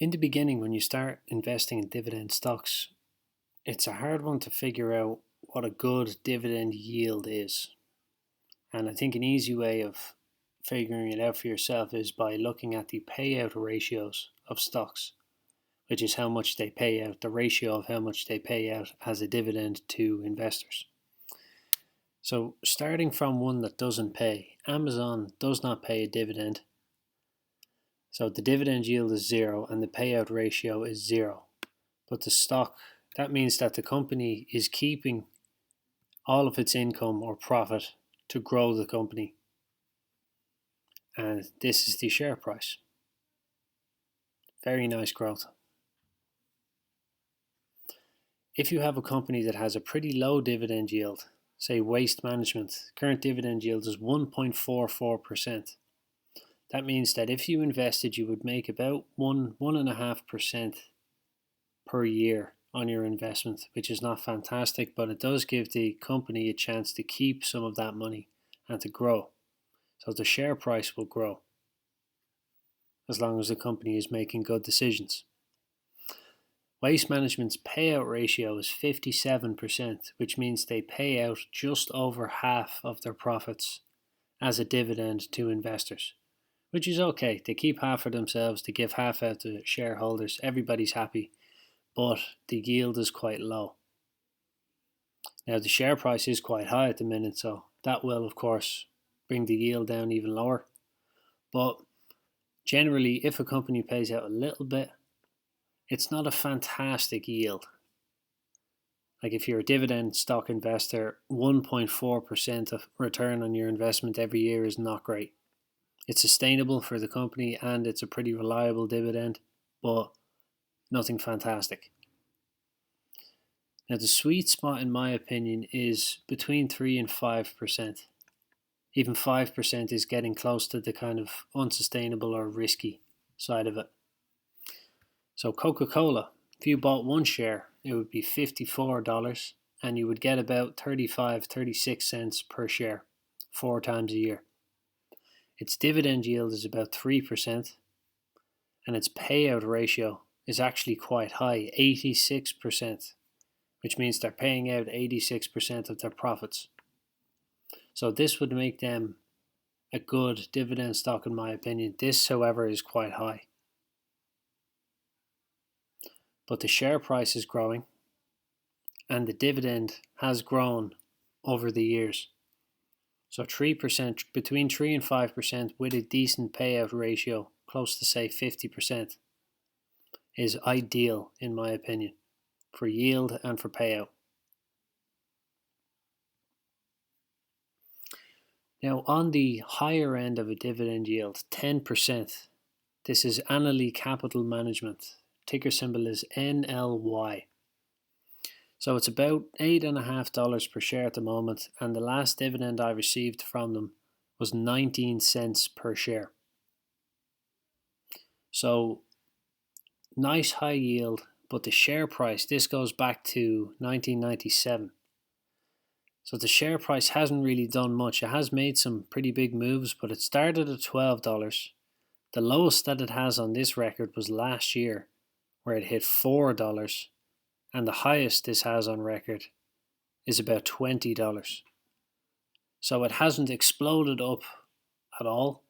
In the beginning, when you start investing in dividend stocks, it's a hard one to figure out what a good dividend yield is. And I think an easy way of figuring it out for yourself is by looking at the payout ratios of stocks, which is how much they pay out, the ratio of how much they pay out as a dividend to investors. So, starting from one that doesn't pay, Amazon does not pay a dividend. So, the dividend yield is zero and the payout ratio is zero. But the stock, that means that the company is keeping all of its income or profit to grow the company. And this is the share price. Very nice growth. If you have a company that has a pretty low dividend yield, say Waste Management, current dividend yield is 1.44%. That means that if you invested, you would make about 1.5% per year on your investment, which is not fantastic, but it does give the company a chance to keep some of that money and to grow. So the share price will grow as long as the company is making good decisions. Waste Management's payout ratio is 57%, which means they pay out just over half of their profits as a dividend to investors, which is okay. They keep half for themselves, they give half out to shareholders, everybody's happy, but the yield is quite low. Now the share price is quite high at the minute, so that will of course bring the yield down even lower. But generally, if a company pays out a little bit, it's not a fantastic yield. Like if you're a dividend stock investor, 1.4% of return on your investment every year is not great. It's sustainable for the company and it's a pretty reliable dividend, but nothing fantastic. Now the sweet spot in my opinion is between 3 and 5%. Even 5% is getting close to the kind of unsustainable or risky side of it. So Coca-Cola, if you bought one share, it would be $54 and you would get about 36 cents per share 4 times a year. Its dividend yield is about 3% and its payout ratio is actually quite high, 86%, which means they're paying out 86% of their profits. So this would make them a good dividend stock in my opinion. This, however, is quite high. But the share price is growing and the dividend has grown over the years. So 3%, between 3 and 5% with a decent payout ratio, close to say 50%, is ideal in my opinion for yield and for payout. Now on the higher end of a dividend yield, 10%, this is Annaly Capital Management. Ticker symbol is NLY. So it's about $8.50 per share at the moment, and the last dividend I received from them was 19 cents per share. So nice high yield, but the share price, this goes back to 1997. So the share price hasn't really done much. It has made some pretty big moves, but it started at $12. The lowest that it has on this record was last year, where it hit $4, and the highest this has on record is about $20. So it hasn't exploded up at all,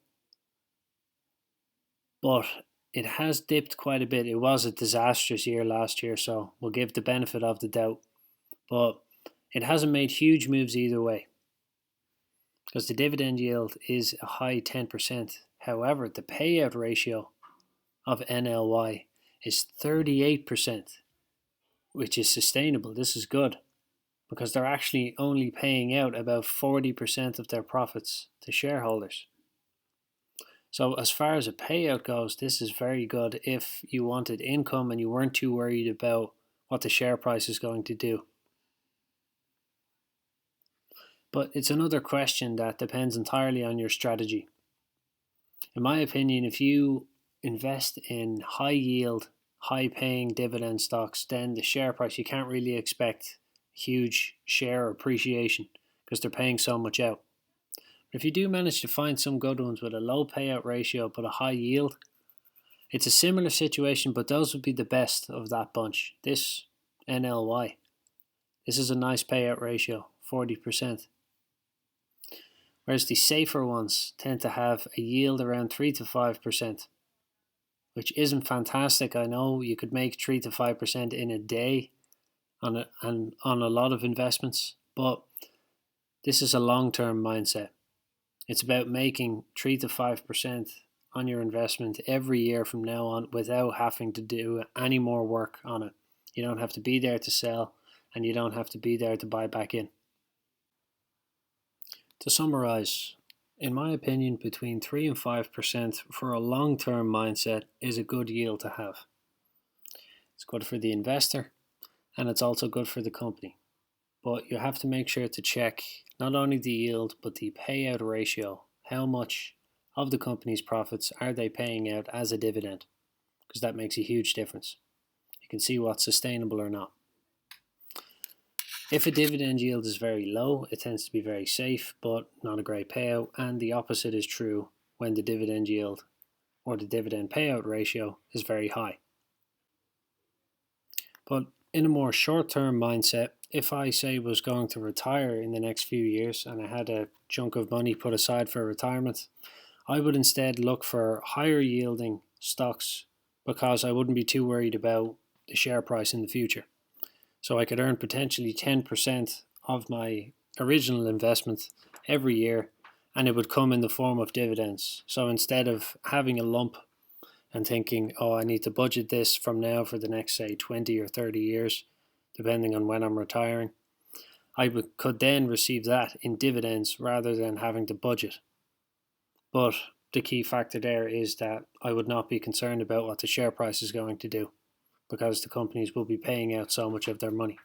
but it has dipped quite a bit. It was a disastrous year last year, so we'll give the benefit of the doubt, but it hasn't made huge moves either way because the dividend yield is a high 10%. However, the payout ratio of NLY is 38%, which is sustainable. This is good because they're actually only paying out about 40% of their profits to shareholders. So as far as a payout goes, this is very good if you wanted income and you weren't too worried about what the share price is going to do. But it's another question that depends entirely on your strategy. In my opinion, if you invest in high yield, high paying dividend stocks, then the share price, you can't really expect huge share appreciation because they're paying so much out. But if you do manage to find some good ones with a low payout ratio but a high yield, It's a similar situation, but those would be the best of that bunch. This NLY. This is a nice payout ratio, 40%. Whereas the safer ones tend to have a yield around 3 to 5%, which isn't fantastic. I know you could make 3 to 5% in a day on a lot of investments, but this is a long-term mindset. It's about making 3 to 5% on your investment every year from now on without having to do any more work on it. You don't have to be there to sell, and you don't have to be there to buy back in. To summarize, in my opinion, between 3 and 5% for a long-term mindset is a good yield to have. It's good for the investor, and it's also good for the company. But you have to make sure to check not only the yield, but the payout ratio. How much of the company's profits are they paying out as a dividend? Because that makes a huge difference. You can see what's sustainable or not. If a dividend yield is very low, it tends to be very safe, but not a great payout. And the opposite is true when the dividend yield or the dividend payout ratio is very high. But in a more short-term mindset, if I say was going to retire in the next few years and I had a chunk of money put aside for retirement, I would instead look for higher yielding stocks because I wouldn't be too worried about the share price in the future. So I could earn potentially 10% of my original investment every year, and it would come in the form of dividends. So instead of having a lump and thinking, oh, I need to budget this from now for the next, say, 20 or 30 years, depending on when I'm retiring, could then receive that in dividends rather than having to budget. But the key factor there is that I would not be concerned about what the share price is going to do, because the companies will be paying out so much of their money.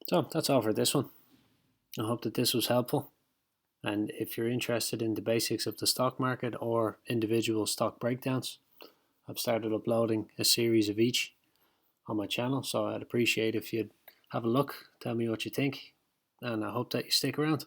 So that's all for this one. I hope that this was helpful. And if you're interested in the basics of the stock market or individual stock breakdowns, I've started uploading a series of each on my channel. So I'd appreciate if you'd have a look, tell me what you think, and I hope that you stick around.